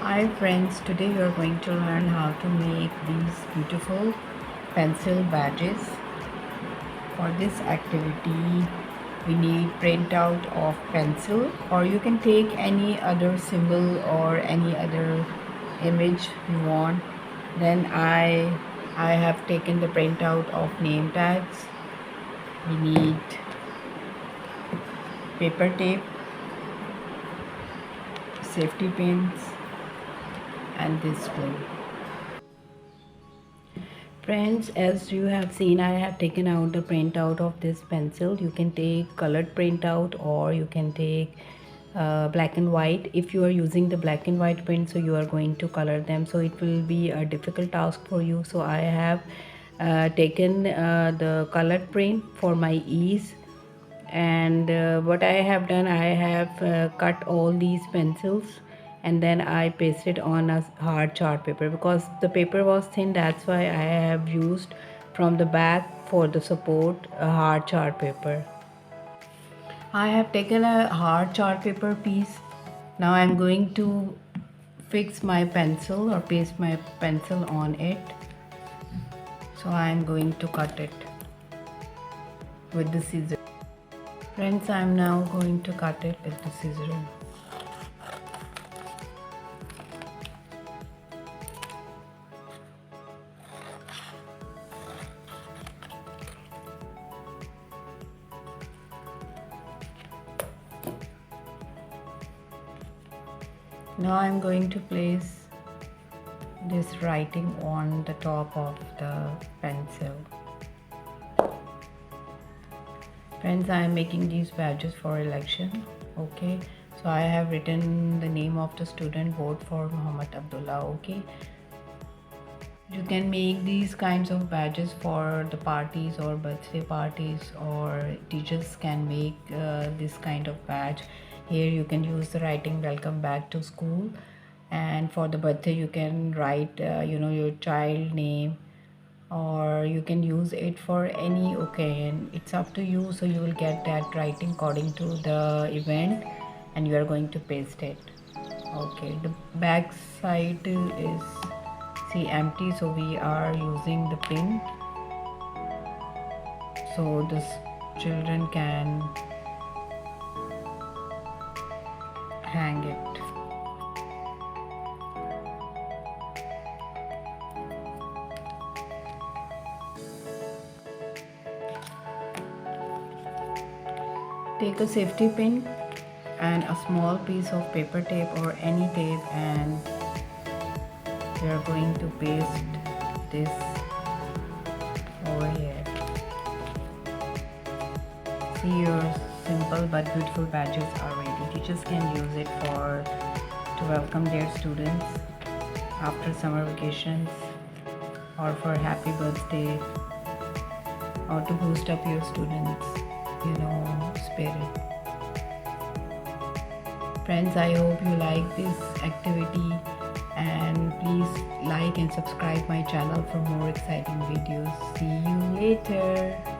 Hi friends, today we are going to learn how to make these beautiful pencil badges. For this activity, we need printout of pencil, or you can take any other symbol or any other image you want. Then I have taken the printout of name tags. We need paper tape, safety pins, and this glue. Friends, as you have seen, I have taken out the printout of this pencil. You can take colored printout or you can take black and white. If you are using the black and white print, so you are going to color them, so it will be a difficult task for you. So I have taken the colored print for my ease. And what I have done, I have cut all these pencils and then I pasted on a hard chart paper. Because the paper was thin, that's why I have used from the back for the support a hard chart paper. I have taken a hard chart paper piece. Now I'm going to fix my pencil or paste my pencil on it. So I'm going to cut it with the scissors. Friends, I'm now going to cut it with the scissors. Now I'm going to place this writing on the top of the pencil. Friends, I am making these badges for election. Okay, so I have written the name of the student. Vote for Muhammad Abdullah. Okay, you can make these kinds of badges for the parties or birthday parties, or teachers can make this kind of badge. Here you can use the writing welcome back to school, and for the birthday you can write your child name, or you can use it for any occasion. It's up to you. So you will get that writing according to the event and you are going to paste it. Okay, the back side is see empty, so we are using the pin so the children can hang it. Take a safety pin and a small piece of paper tape or any tape, and we are going to paste this over here. See, your simple but beautiful badges are ready. Teachers can use it to welcome their students after summer vacations, or for happy birthday, or to boost up your students spirit. Friends, I hope you like this activity, and please like and subscribe my channel for more exciting videos. See you later.